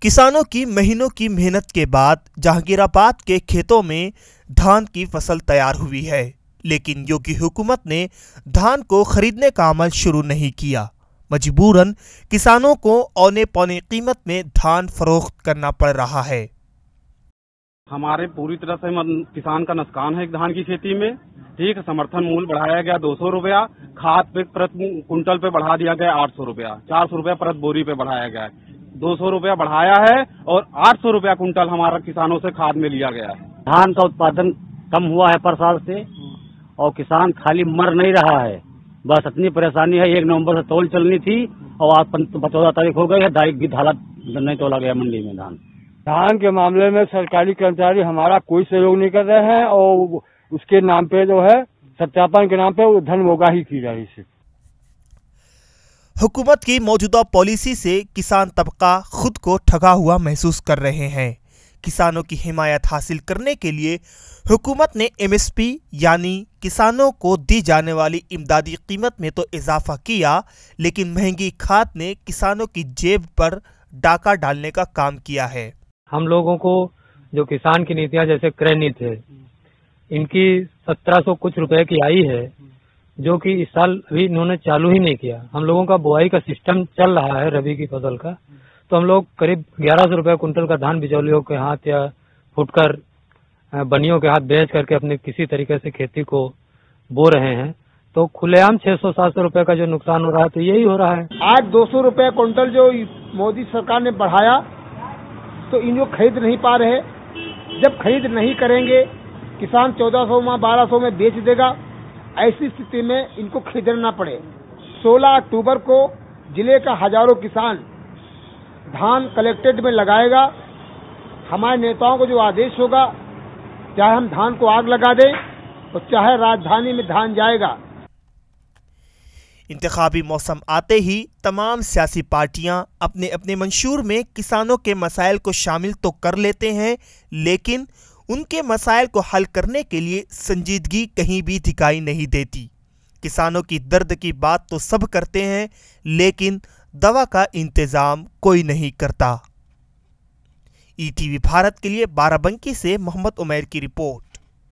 किसानों की महीनों की मेहनत के बाद जहांगीराबाद के खेतों में धान की फसल तैयार हुई है, लेकिन योगी हुकूमत ने धान को खरीदने का अमल शुरू नहीं किया। मजबूरन किसानों को औने पौने कीमत में धान फरोख्त करना पड़ रहा है। हमारे पूरी तरह से किसान का नुकसान है धान की खेती में। ठीक, समर्थन मूल्य बढ़ाया गया 200 रुपया, खाद पे प्रति कुंटल पे बढ़ा दिया गया 800 रुपया, 400 रुपया प्रति बोरी पे बढ़ाया गया है। 200 रुपया बढ़ाया है और 800 रुपया कुंटल हमारा किसानों से खाद में लिया गया है। धान का उत्पादन कम हुआ है पर साल से, और किसान खाली मर नहीं रहा है, बस इतनी परेशानी है। 1 नवंबर से तौल चलनी थी और आज 14 तारीख हो गई है, डायरेक्ट भी धारा नहीं तोला गया मंडी में। धान के मामले में सरकारी कर्मचारी हमारा कोई सहयोग नहीं कर रहे हैं और उसके नाम पे जो है सत्यापन के नाम पे वो धन मोगाही की जा रही है। हुकूमत की मौजूदा पॉलिसी से किसान तबका खुद को ठगा हुआ महसूस कर रहे हैं। किसानों की हिमायत हासिल करने के लिए हुकूमत ने एमएसपी यानी किसानों को दी जाने वाली इमदादी कीमत में तो इजाफा किया, लेकिन महंगी खाद ने किसानों की जेब पर डाका डालने का काम किया है। हम लोगों को जो किसान की नीतियां जैसे क्रय नीति है, इनकी 1700 कुछ रुपए की आई है, जो कि इस साल अभी इन्होंने चालू ही नहीं किया। हम लोगों का बुआई का सिस्टम चल रहा है रबी की फसल का, तो हम लोग करीब 1100 रुपए कुंटल का धान बिचौलियों के हाथ या फुटकर बनियों के हाथ बेच करके अपने किसी तरीके से खेती को बो रहे हैं। तो खुलेआम 600-700 रुपए का जो नुकसान हो रहा है, तो यही हो रहा है। आज 200 रुपए कुंटल जो मोदी सरकार ने बढ़ाया, तो इन जो खरीद नहीं पा रहे। जब खरीद नहीं करेंगे, किसान 1400 में 1200 में बेच देगा। ऐसी स्थिति में इनको खरीदना ना पड़े। 16 अक्टूबर को जिले का हजारों किसान धान कलेक्टेड में लगाएगा। हमारे नेताओं को जो आदेश होगा, चाहे हम धान को आग लगा दें और चाहे राजधानी में धान जाएगा। इंतखाबी मौसम आते ही तमाम सियासी पार्टियां अपने अपने मंशूर में किसानों के मसाइल को शामिल तो कर लेते हैं, लेकिन उनके मसाइल को हल करने के लिए संजीदगी कहीं भी दिखाई नहीं देती। किसानों की दर्द की बात तो सब करते हैं, लेकिन दवा का इंतजाम कोई नहीं करता। ईटीवी भारत के लिए बाराबंकी से मोहम्मद उमैर की रिपोर्ट।